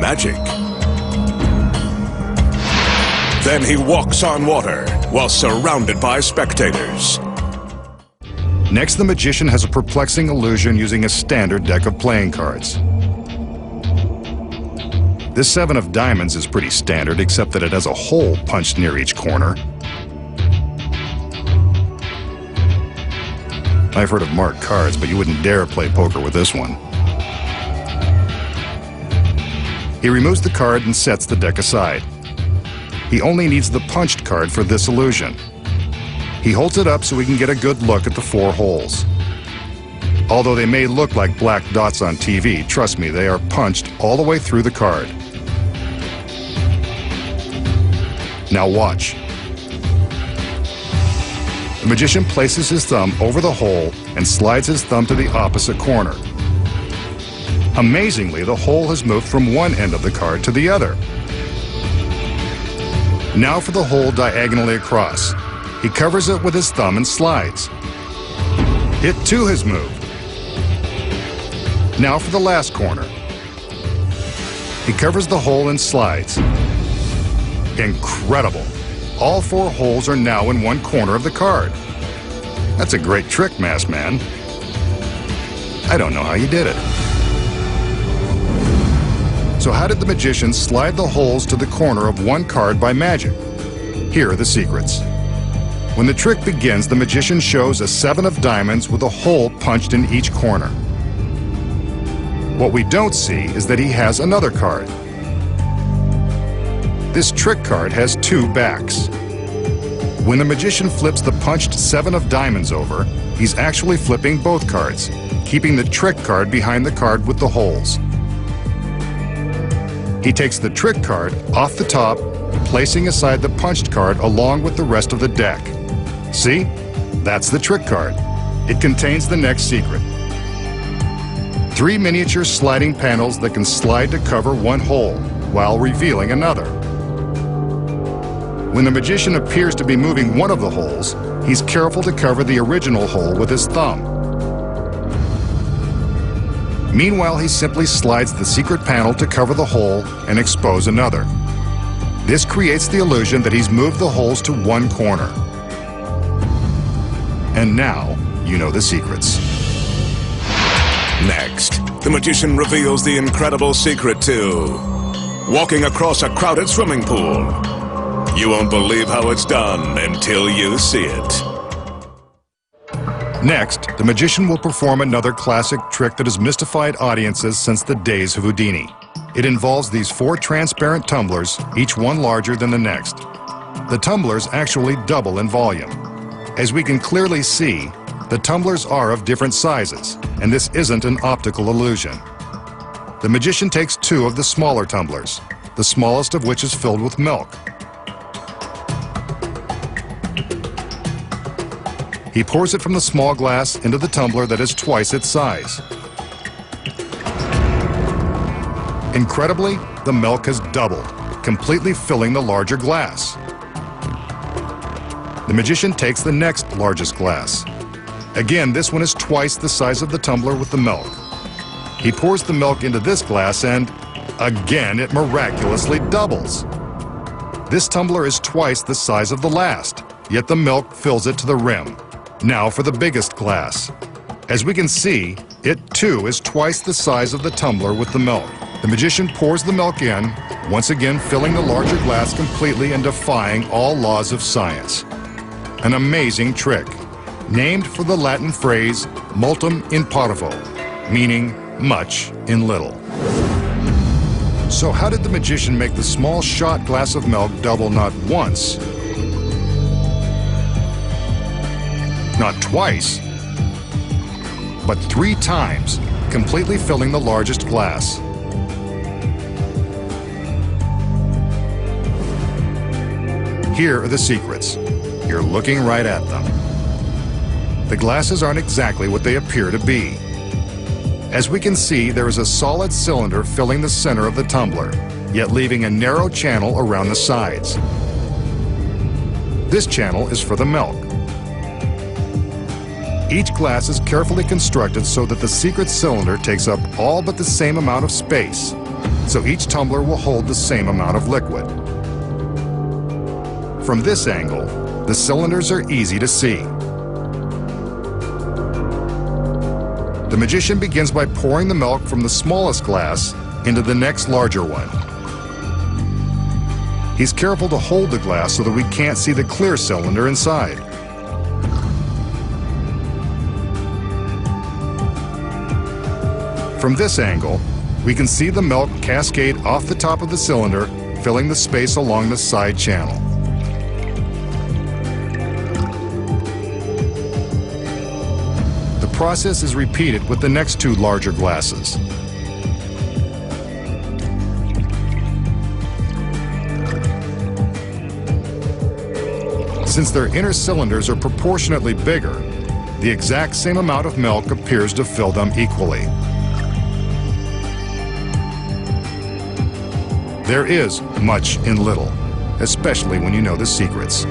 magic. Then he walks on water while surrounded by spectators. Next, the magician has a perplexing illusion using a standard deck of playing cards. This 7 of diamonds is pretty standard, except that it has a hole punched near each corner. I've heard of marked cards, but you wouldn't dare play poker with this one. He removes the card and sets the deck aside. He only needs the punched card for this illusion. He holds it up so we can get a good look at the 4 holes. Although they may look like black dots on TV, trust me, they are punched all the way through the card. Now watch. The magician places his thumb over the hole and slides his thumb to the opposite corner. Amazingly, the hole has moved from one end of the card to the other. Now for the hole diagonally across. He covers it with his thumb and slides. It too has moved. Now for the last corner. He covers the hole and slides. Incredible! All 4 holes are now in one corner of the card. That's a great trick, masked man. I don't know how you did it. So how did the magician slide the holes to the corner of one card by magic? Here are the secrets. When the trick begins, the magician shows a 7 of diamonds with a hole punched in each corner. What we don't see is that he has another card. This trick card has 2 backs. When the magician flips the punched 7 of diamonds over, he's actually flipping both cards, keeping the trick card behind the card with the holes. He takes the trick card off the top, placing aside the punched card along with the rest of the deck. See? That's the trick card. It contains the next secret. 3 miniature sliding panels that can slide to cover one hole while revealing another. When the magician appears to be moving one of the holes, he's careful to cover the original hole with his thumb. Meanwhile, he simply slides the secret panel to cover the hole and expose another. This creates the illusion that he's moved the holes to one corner. And now, you know the secrets. Next, the magician reveals the incredible secret to walking across a crowded swimming pool. You won't believe how it's done until you see it. Next, the magician will perform another classic trick that has mystified audiences since the days of Houdini. It involves these 4 transparent tumblers, each one larger than the next. The tumblers actually double in volume. As we can clearly see, the tumblers are of different sizes, and this isn't an optical illusion. The magician takes 2 of the smaller tumblers, the smallest of which is filled with milk. He pours it from the small glass into the tumbler that is twice its size. Incredibly, the milk has doubled, completely filling the larger glass. The magician takes the next largest glass. Again, this one is twice the size of the tumbler with the milk. He pours the milk into this glass and, again, it miraculously doubles. This tumbler is twice the size of the last, yet the milk fills it to the rim. Now for the biggest glass. As we can see, it too is twice the size of the tumbler with the milk. The magician pours the milk in, once again filling the larger glass completely and defying all laws of science. An amazing trick, named for the Latin phrase multum in parvo, meaning much in little. So how did the magician make the small shot glass of milk double not once, not twice, but 3 times, completely filling the largest glass? Here are the secrets. You're looking right at them. The glasses aren't exactly what they appear to be. As we can see, there is a solid cylinder filling the center of the tumbler, yet leaving a narrow channel around the sides. This channel is for the milk. Each glass is carefully constructed so that the secret cylinder takes up all but the same amount of space, so each tumbler will hold the same amount of liquid. From this angle, the cylinders are easy to see. The magician begins by pouring the milk from the smallest glass into the next larger one. He's careful to hold the glass so that we can't see the clear cylinder inside. From this angle, we can see the milk cascade off the top of the cylinder, filling the space along the side channel. The process is repeated with the next two larger glasses. Since their inner cylinders are proportionately bigger, the exact same amount of milk appears to fill them equally. There is much in little, especially when you know the secrets.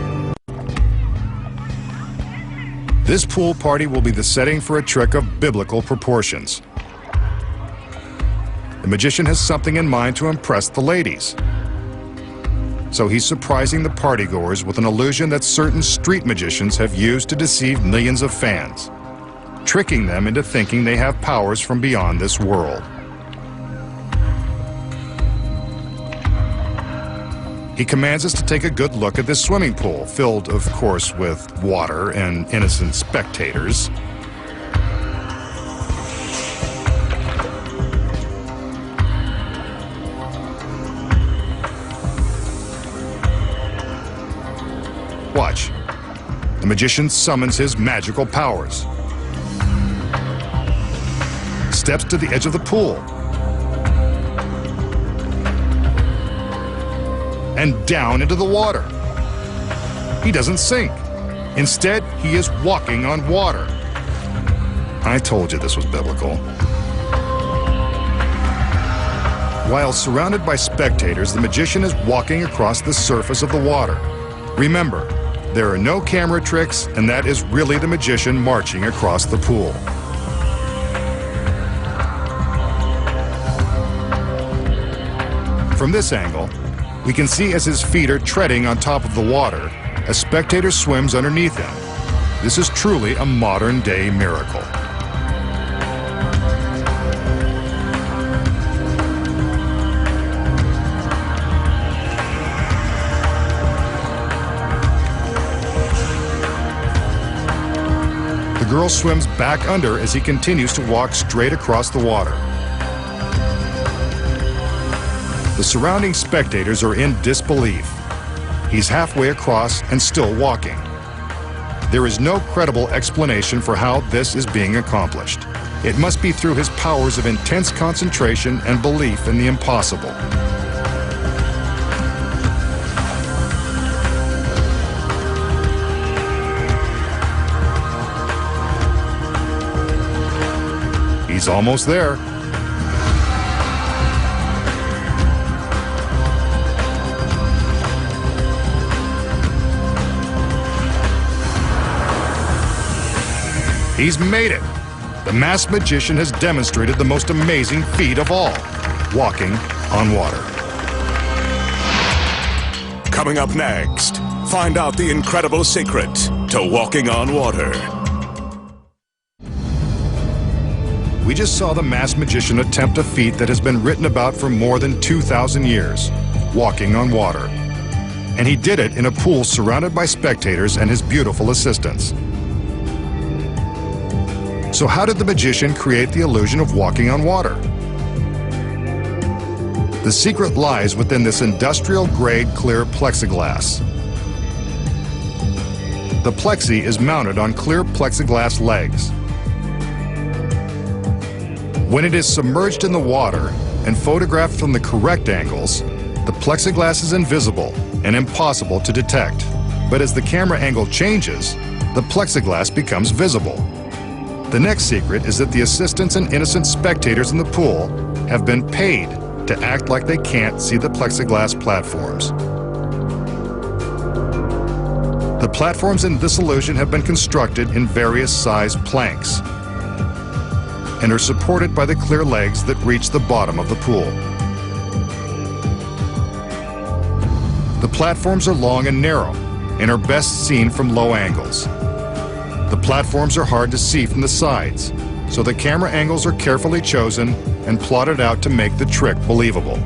This pool party will be the setting for a trick of biblical proportions. The magician has something in mind to impress the ladies. So he's surprising the partygoers with an illusion that certain street magicians have used to deceive millions of fans, tricking them into thinking they have powers from beyond this world. He commands us to take a good look at this swimming pool, filled, of course, with water and innocent spectators. Watch. The magician summons his magical powers. Steps to the edge of the pool. And down into the water. He doesn't sink. Instead, he is walking on water. I told you this was biblical. While surrounded by spectators, the magician is walking across the surface of the water. Remember, there are no camera tricks, and that is really the magician marching across the pool. From this angle, we can see as his feet are treading on top of the water, a spectator swims underneath him. This is truly a modern-day miracle. The girl swims back under as he continues to walk straight across the water. The surrounding spectators are in disbelief. He's halfway across and still walking. There is no credible explanation for how this is being accomplished. It must be through his powers of intense concentration and belief in the impossible. He's almost there. He's made it! The masked magician has demonstrated the most amazing feat of all, walking on water. Coming up next, find out the incredible secret to walking on water. We just saw the masked magician attempt a feat that has been written about for more than 2,000 years, walking on water. And he did it in a pool surrounded by spectators and his beautiful assistants. So how did the magician create the illusion of walking on water? The secret lies within this industrial-grade clear plexiglass. The plexi is mounted on clear plexiglass legs. When it is submerged in the water and photographed from the correct angles, the plexiglass is invisible and impossible to detect. But as the camera angle changes, the plexiglass becomes visible. The next secret is that the assistants and innocent spectators in the pool have been paid to act like they can't see the plexiglass platforms. The platforms in this illusion have been constructed in various size planks and are supported by the clear legs that reach the bottom of the pool. The platforms are long and narrow and are best seen from low angles. The platforms are hard to see from the sides, so the camera angles are carefully chosen and plotted out to make the trick believable.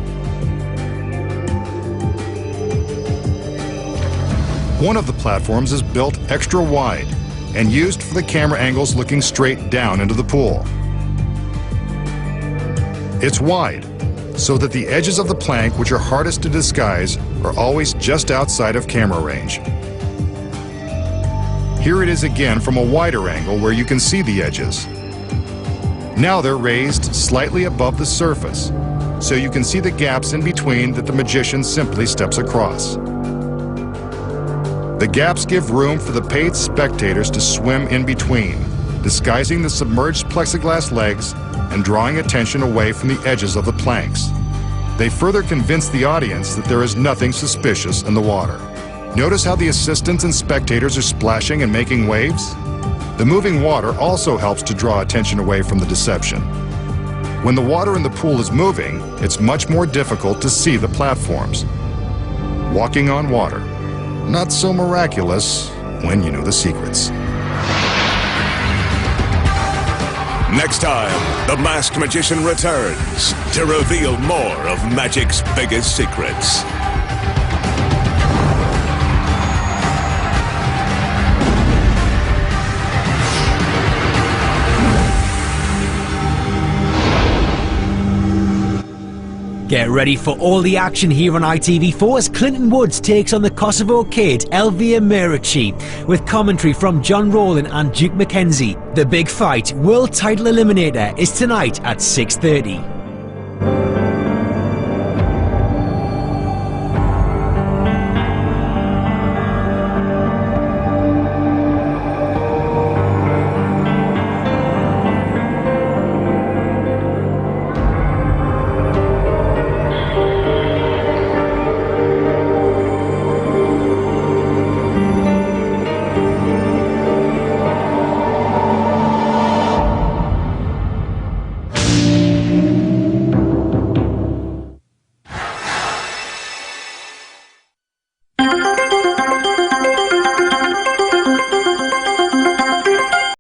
One of the platforms is built extra wide and used for the camera angles looking straight down into the pool. It's wide, so that the edges of the plank, which are hardest to disguise, are always just outside of camera range. Here it is again from a wider angle where you can see the edges. Now they're raised slightly above the surface, so you can see the gaps in between that the magician simply steps across. The gaps give room for the paid spectators to swim in between, disguising the submerged plexiglass legs and drawing attention away from the edges of the planks. They further convince the audience that there is nothing suspicious in the water. Notice how the assistants and spectators are splashing and making waves? The moving water also helps to draw attention away from the deception. When the water in the pool is moving, it's much more difficult to see the platforms. Walking on water. Not so miraculous when you know the secrets. Next time, the masked magician returns to reveal more of magic's biggest secrets. Get ready for all the action here on ITV4 as Clinton Woods takes on the Kosovo Kid Elvira Merici with commentary from John Rowland and Duke Mackenzie. The big fight, World Title Eliminator, is tonight at 6:30.